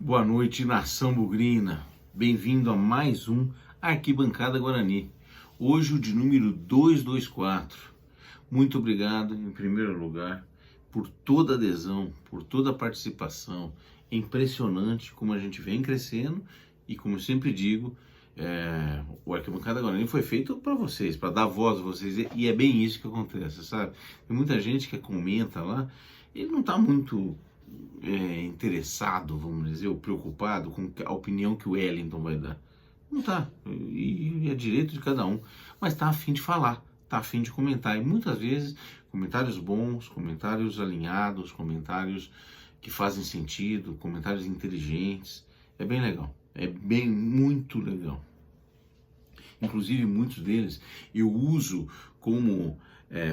Boa noite, nação bugrina. Bem-vindo a mais um Arquibancada Guarani. Hoje o de número 224. Muito obrigado, em primeiro lugar, por toda a adesão, por toda a participação. É impressionante como a gente vem crescendo e, como eu sempre digo, o Arquibancada Guarani foi feito para vocês, para dar voz a vocês, e é bem isso que acontece, sabe? Tem muita gente que comenta lá, ele não está muito interessado, vamos dizer, ou preocupado com a opinião que o Wellington vai dar. Não tá, e é direito de cada um, mas tá a fim de falar, tá a fim de comentar, e muitas vezes comentários bons, comentários alinhados, comentários que fazem sentido, comentários inteligentes, é bem legal, é bem, muito legal. Inclusive muitos deles eu uso como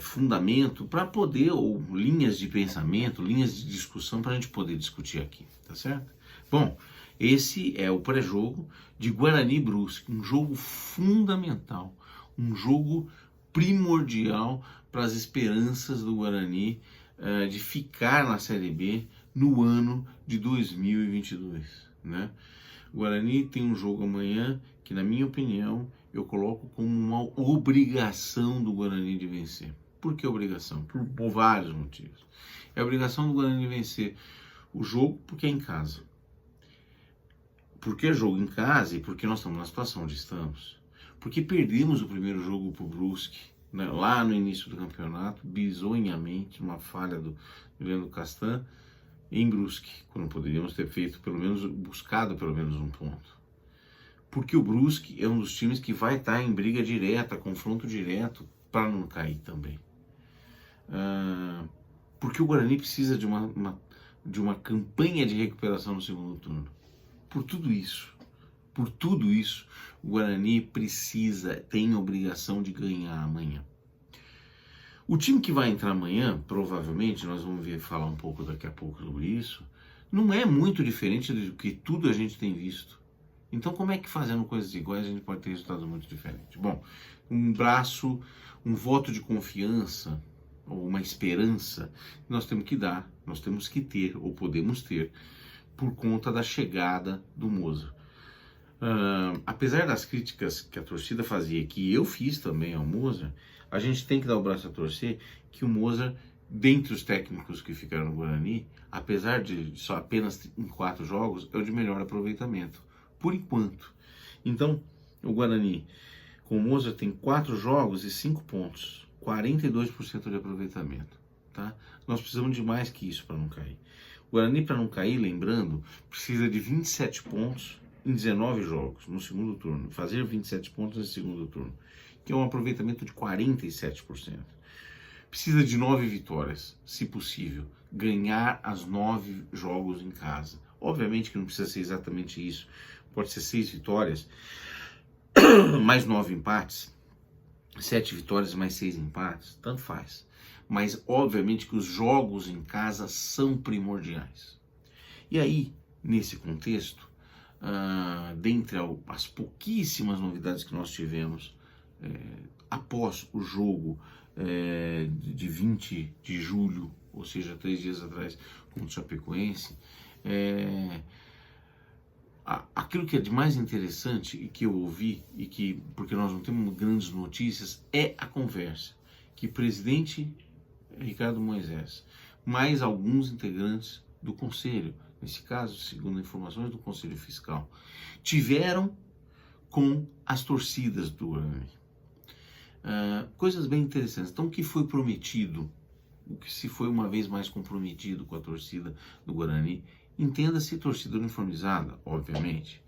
fundamento para poder, ou linhas de pensamento, linhas de discussão para a gente poder discutir aqui, tá certo? Bom, esse é o pré-jogo de Guarani e Brusque, um jogo fundamental, um jogo primordial para as esperanças do Guarani de ficar na Série B no ano de 2022, né? O Guarani tem um jogo amanhã que, na minha opinião, eu coloco como uma obrigação do Guarani de vencer. Por que obrigação? Por vários motivos. É a obrigação do Guarani de vencer o jogo porque é em casa. Porque é jogo em casa e porque nós estamos na situação onde estamos. Porque perdemos o primeiro jogo para o Brusque, né, lá no início do campeonato, bizonhamente, uma falha do Leandro Castan, em Brusque, quando poderíamos ter feito buscado pelo menos um ponto. Porque o Brusque é um dos times que vai estar em briga direta, confronto direto, para não cair também. Porque o Guarani precisa de uma campanha de recuperação no segundo turno. Por tudo isso, o Guarani tem a obrigação de ganhar amanhã. O time que vai entrar amanhã, provavelmente, nós vamos falar um pouco daqui a pouco sobre isso, não é muito diferente do que tudo a gente tem visto. Então, como é que fazendo coisas iguais a gente pode ter resultados muito diferentes? Bom, um voto de confiança, ou uma esperança, nós temos que dar, nós temos que ter, ou podemos ter, por conta da chegada do Moza. Apesar das críticas que a torcida fazia, que eu fiz também ao Moza, a gente tem que dar o braço a torcer que o Moza, dentre os técnicos que ficaram no Guarani, apesar de só apenas em 4 jogos, é o de melhor aproveitamento, por enquanto. Então, o Guarani, com o Moza, tem 4 jogos e 5 pontos, 42% de aproveitamento. Tá? Nós precisamos de mais que isso para não cair. O Guarani, para não cair, lembrando, precisa de 27 pontos em 19 jogos no segundo turno, fazer 27 pontos no segundo turno, que é um aproveitamento de 47%. Precisa de 9 vitórias, se possível, ganhar as 9 jogos em casa. Obviamente que não precisa ser exatamente isso, pode ser 6 vitórias, mais 9 empates, 7 vitórias mais 6 empates, tanto faz. Mas obviamente que os jogos em casa são primordiais. E aí, nesse contexto, dentre as pouquíssimas novidades que nós tivemos após o jogo de 20 de julho, ou seja, 3 dias atrás, contra o Chapecoense, aquilo que é de mais interessante e que eu ouvi, porque nós não temos grandes notícias, é a conversa que o presidente Ricardo Moisés, mais alguns integrantes do Conselho, nesse caso, segundo informações do Conselho Fiscal, tiveram com as torcidas do Guarani. Coisas bem interessantes. Então, o que foi prometido, o que se foi uma vez mais comprometido com a torcida do Guarani, entenda-se torcida uniformizada, obviamente,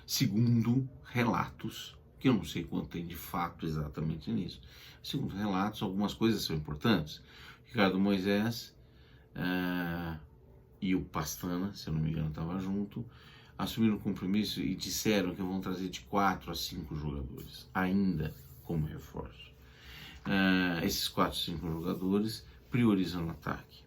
segundo relatos, que eu não sei quanto tem de fato exatamente nisso, segundo relatos, algumas coisas são importantes. Ricardo Moisés e o Pastana, se eu não me engano, estava junto, assumiram o compromisso e disseram que vão trazer de 4 a 5 jogadores, ainda como reforço. Esses 4 a 5 jogadores priorizam o ataque.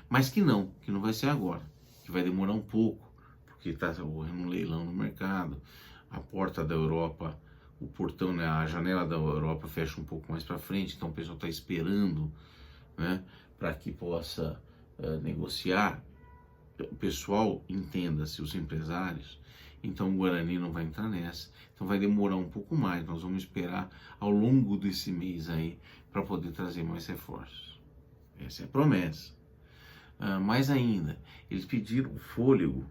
Mas que não vai ser agora, que vai demorar um pouco, porque está um leilão no mercado, a porta da Europa, o portão, né, a janela da Europa fecha um pouco mais para frente, então o pessoal está esperando, né, para que possa negociar o pessoal, entenda-se, os empresários, então o Guarani não vai entrar nessa, então vai demorar um pouco mais, nós vamos esperar ao longo desse mês aí para poder trazer mais reforços. Essa é a promessa. Mais ainda, eles pediram fôlego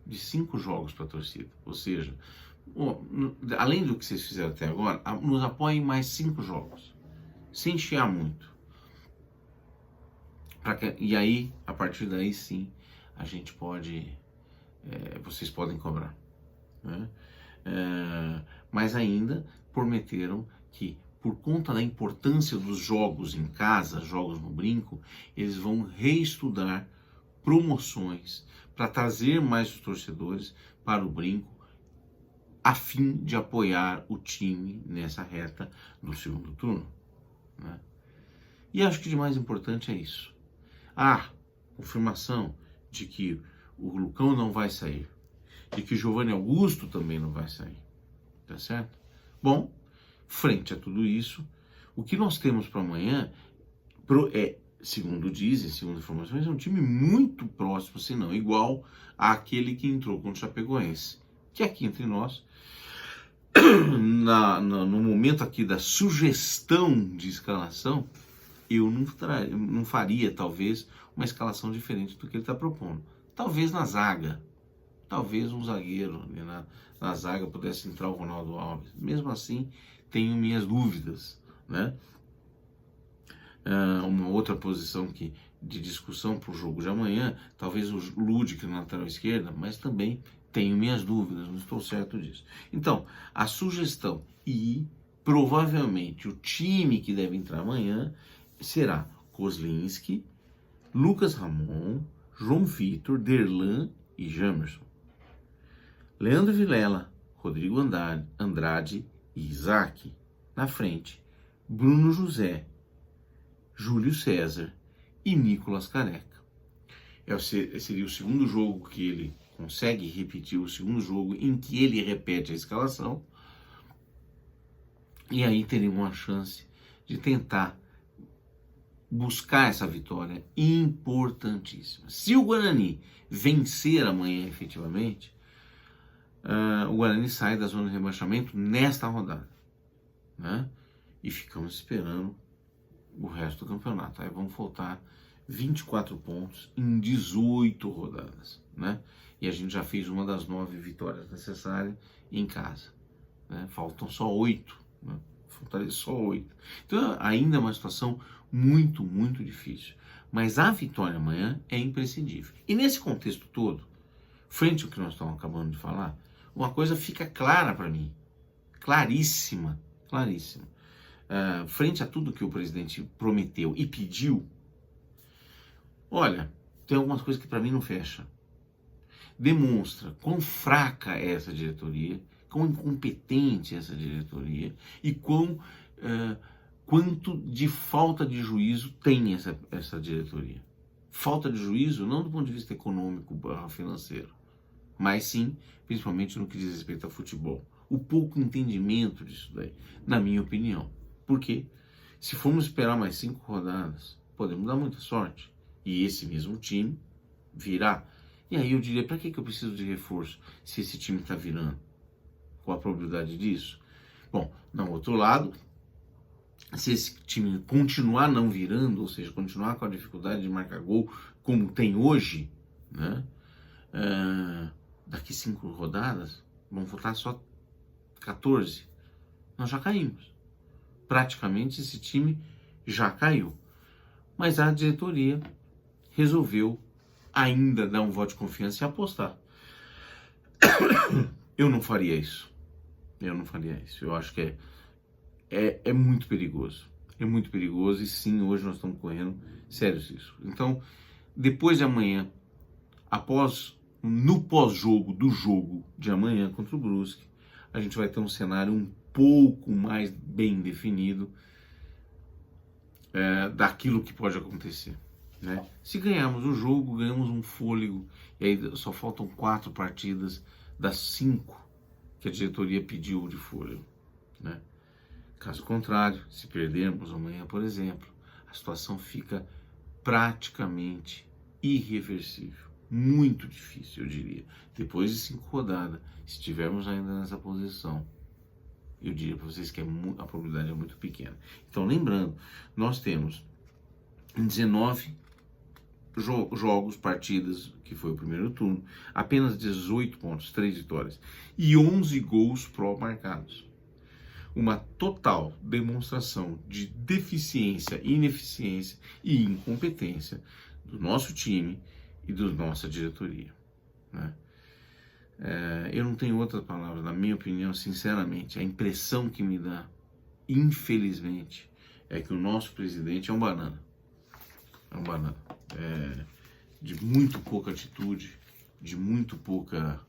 de 5 jogos para a torcida, ou seja, além do que vocês fizeram até agora, nos apoiem mais 5 jogos, sem chiar muito. E aí, a partir daí sim, a gente pode, vocês podem cobrar. Né? Mas ainda prometeram que, por conta da importância dos jogos em casa, jogos no brinco, eles vão reestudar promoções para trazer mais os torcedores para o brinco, a fim de apoiar o time nessa reta do segundo turno. Né? E acho que de mais importante é isso. Confirmação de que o Lucão não vai sair, de que o Giovanni Augusto também não vai sair, tá certo? Bom, frente a tudo isso, o que nós temos para amanhã segundo dizem, segundo informações, é um time muito próximo, se não igual àquele que entrou contra o Chapecoense, que aqui entre nós, no momento aqui da sugestão de escalação, eu não faria, talvez, uma escalação diferente do que ele está propondo. Talvez na zaga, talvez um zagueiro na zaga pudesse entrar o Ronaldo Alves. Mesmo assim, tenho minhas dúvidas, né? Uma outra posição de discussão para o jogo de amanhã, talvez o Ludic na lateral esquerda, mas também tenho minhas dúvidas, não estou certo disso. Então, a sugestão e provavelmente o time que deve entrar amanhã será Kozlinski, Lucas Ramon, João Vitor, Derlan e Jamerson. Leandro Vilela, Rodrigo Andrade e Isaac. Na frente, Bruno José, Júlio César e Nicolas Careca. Seria o segundo jogo que ele consegue repetir, o segundo jogo em que ele repete a escalação. E aí teria uma chance de tentar buscar essa vitória importantíssima. Se o Guarani vencer amanhã efetivamente, o Guarani sai da zona de rebaixamento nesta rodada, né? E ficamos esperando o resto do campeonato. Aí vão faltar 24 pontos em 18 rodadas, né? E a gente já fez uma das 9 vitórias necessárias em casa, né? Faltam só 8, né? Faltaria só 8. Então ainda é uma situação muito, muito difícil. Mas a vitória amanhã é imprescindível. E nesse contexto todo, frente ao que nós estamos acabando de falar, uma coisa fica clara para mim, claríssima, claríssima. Frente a tudo que o presidente prometeu e pediu, olha, tem algumas coisas que para mim não fecha. Demonstra quão fraca é essa diretoria, quão incompetente é essa diretoria e quanto de falta de juízo tem essa diretoria. Falta de juízo não do ponto de vista econômico, financeiro, mas sim, principalmente no que diz respeito ao futebol. O pouco entendimento disso daí, na minha opinião. Porque se formos esperar mais 5 rodadas, podemos dar muita sorte. E esse mesmo time virá. E aí eu diria, para que eu preciso de reforço se esse time está virando? Qual a probabilidade disso? Bom, no outro lado, se esse time continuar não virando, ou seja, continuar com a dificuldade de marcar gol como tem hoje, né? Daqui 5 rodadas, vão faltar só 14. Nós já caímos. Praticamente esse time já caiu. Mas a diretoria resolveu ainda dar um voto de confiança e apostar. Eu não faria isso. Eu acho que é muito perigoso. É muito perigoso e sim, hoje nós estamos correndo sérios riscos. Então, depois de amanhã, no pós-jogo do jogo de amanhã contra o Brusque, a gente vai ter um cenário um pouco mais bem definido daquilo que pode acontecer, né? Se ganharmos o jogo, ganhamos um fôlego, e aí só faltam 4 partidas das 5 que a diretoria pediu de fôlego, né? Caso contrário, se perdermos amanhã, por exemplo, a situação fica praticamente irreversível. muito difícil, eu diria. Depois de 5 rodadas, se estivermos ainda nessa posição, eu diria para vocês que a probabilidade é muito pequena. Então, lembrando, nós temos em 19 jogos, partidas, que foi o primeiro turno, apenas 18 pontos, 3 vitórias e 11 gols pró marcados. Uma total demonstração de deficiência, ineficiência e incompetência do nosso time e da nossa diretoria, né? Eu não tenho outra palavra, na minha opinião, sinceramente, a impressão que me dá, infelizmente, é que o nosso presidente é um banana. É um banana. De muito pouca atitude, de muito pouca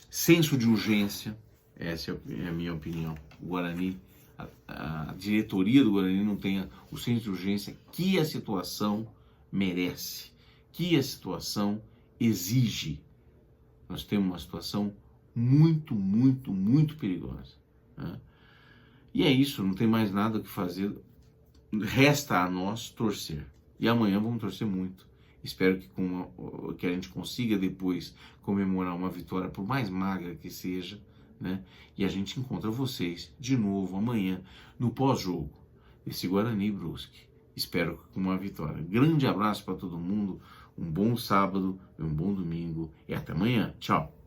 senso de urgência. Essa é a minha opinião. O Guarani, a diretoria do Guarani não tem o senso de urgência que a situação merece, que a situação exige. Nós temos uma situação muito, muito, muito perigosa, né? E é isso, não tem mais nada o que fazer. Resta a nós torcer. E amanhã vamos torcer muito. Espero que a gente consiga depois comemorar uma vitória, por mais magra que seja, né? E a gente encontra vocês de novo amanhã no pós-jogo desse Guarani Brusque. Espero com uma vitória. Grande abraço para todo mundo, um bom sábado, um bom domingo e até amanhã. Tchau!